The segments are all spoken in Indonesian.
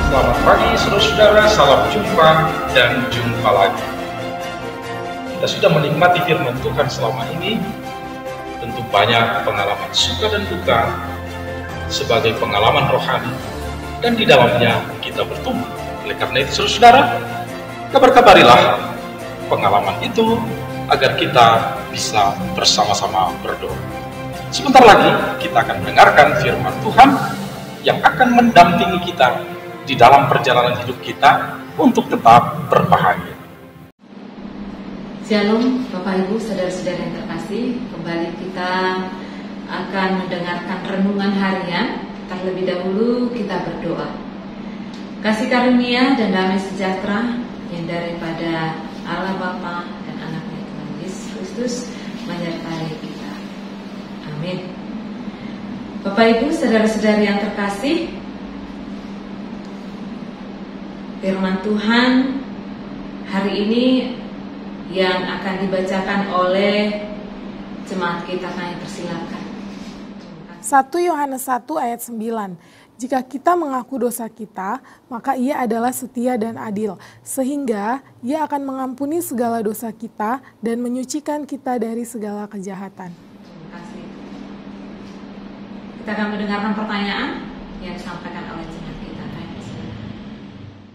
Selamat pagi saudara-saudara, salam jumpa dan jumpa lagi. Kita sudah menikmati firman Tuhan selama ini, tentu banyak pengalaman suka dan duka sebagai pengalaman rohani, dan di dalamnya kita bertumbuh. Oleh karena itu saudara-saudara, kabar-kabarilah pengalaman itu agar kita bisa bersama-sama berdoa. Sebentar lagi kita akan mendengarkan firman Tuhan yang akan mendampingi kita di dalam perjalanan hidup kita untuk tetap berbahagia. Shalom Bapak Ibu, saudara-saudara yang terkasih. Kembali kita akan mendengarkan renungan harian. Terlebih dahulu kita berdoa. Kasih karunia dan damai sejahtera yang daripada Allah Bapa dan Anaknya Tuhan Yesus Kristus menyertai kita. Amin. Bapak Ibu, saudara-saudara yang terkasih, firman Tuhan hari ini yang akan dibacakan oleh jemaat kita, kami persilakan. 1 Yohanes 1 ayat 9. Jika kita mengaku dosa kita, maka Ia adalah setia dan adil, sehingga Ia akan mengampuni segala dosa kita dan menyucikan kita dari segala kejahatan. Terima kasih. Kita akan mendengarkan pertanyaan yang disampaikan oleh jemaat kita.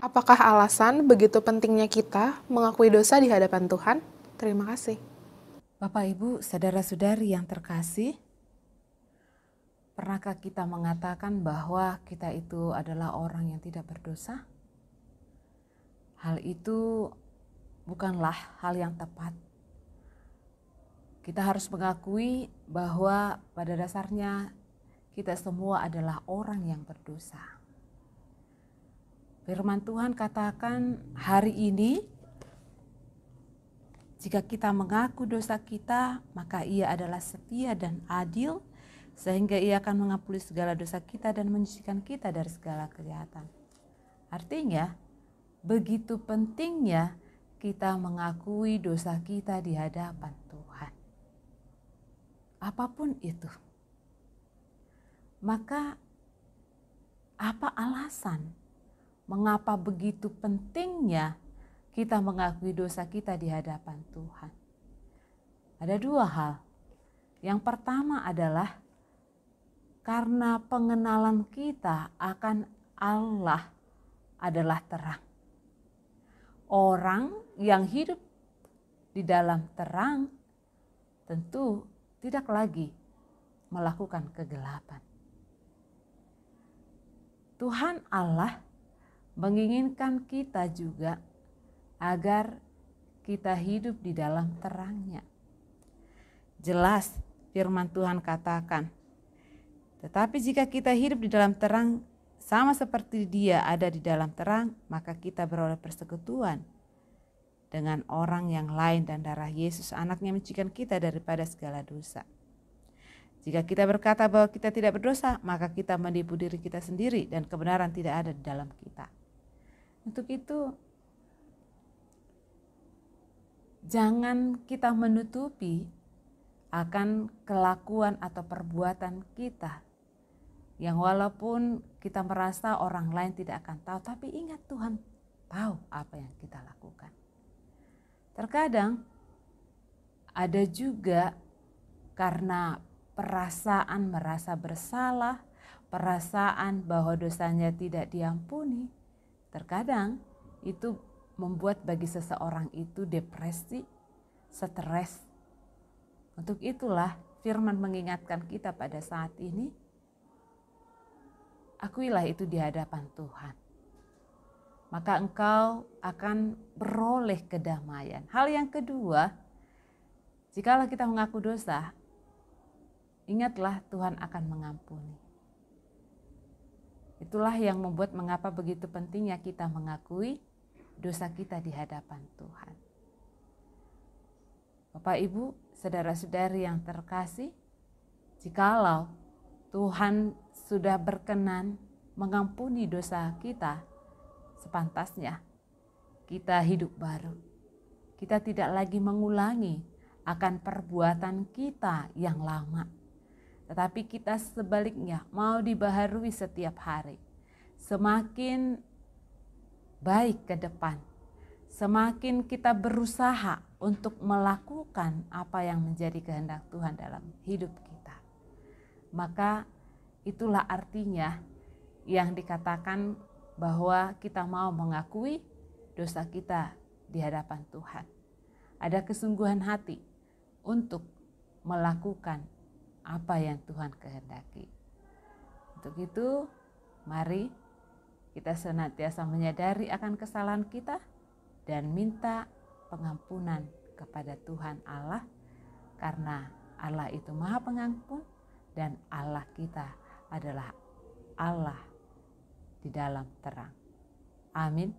Apakah alasan begitu pentingnya kita mengakui dosa di hadapan Tuhan? Terima kasih. Bapak, Ibu, saudara-saudari yang terkasih, pernahkah kita mengatakan bahwa kita itu adalah orang yang tidak berdosa? Hal itu bukanlah hal yang tepat. Kita harus mengakui bahwa pada dasarnya kita semua adalah orang yang berdosa. Firman Tuhan katakan hari ini, jika kita mengaku dosa kita, maka Ia adalah setia dan adil, sehingga Ia akan mengampuni segala dosa kita dan menyucikan kita dari segala kejahatan. Artinya, begitu pentingnya kita mengakui dosa kita di hadapan Tuhan. Apapun itu. Maka, apa alasan mengapa begitu pentingnya kita mengakui dosa kita di hadapan Tuhan? Ada dua hal. Yang pertama adalah karena pengenalan kita akan Allah adalah terang. Orang yang hidup di dalam terang tentu tidak lagi melakukan kegelapan. Tuhan Allah menginginkan kita juga agar kita hidup di dalam terang-Nya. Jelas firman Tuhan katakan, tetapi jika kita hidup di dalam terang sama seperti Dia ada di dalam terang, maka kita beroleh persekutuan dengan orang yang lain dan darah Yesus Anaknya menyucikan kita daripada segala dosa. Jika kita berkata bahwa kita tidak berdosa, maka kita menipu diri kita sendiri dan kebenaran tidak ada di dalam kita. Untuk itu, jangan kita menutupi akan kelakuan atau perbuatan kita yang walaupun kita merasa orang lain tidak akan tahu, tapi ingat Tuhan tahu apa yang kita lakukan. Terkadang ada juga karena perasaan merasa bersalah, perasaan bahwa dosanya tidak diampuni, terkadang itu membuat bagi seseorang itu depresi, stres. Untuk itulah firman mengingatkan kita pada saat ini, akuilah itu di hadapan Tuhan. Maka engkau akan beroleh kedamaian. Hal yang kedua, jikalau kita mengaku dosa, ingatlah Tuhan akan mengampuni. Itulah yang membuat mengapa begitu pentingnya kita mengakui dosa kita di hadapan Tuhan. Bapak, Ibu, saudara-saudari yang terkasih, jikalau Tuhan sudah berkenan mengampuni dosa kita, sepantasnya kita hidup baru. Kita tidak lagi mengulangi akan perbuatan kita yang lama. Tetapi kita sebaliknya mau dibaharui setiap hari. Semakin baik ke depan, semakin kita berusaha untuk melakukan apa yang menjadi kehendak Tuhan dalam hidup kita, maka itulah artinya yang dikatakan bahwa kita mau mengakui dosa kita di hadapan Tuhan. Ada kesungguhan hati untuk melakukan apa yang Tuhan kehendaki. Untuk itu, mari kita senantiasa menyadari akan kesalahan kita dan minta pengampunan kepada Tuhan Allah, karena Allah itu Maha Pengampun dan Allah kita adalah Allah di dalam terang. Amin.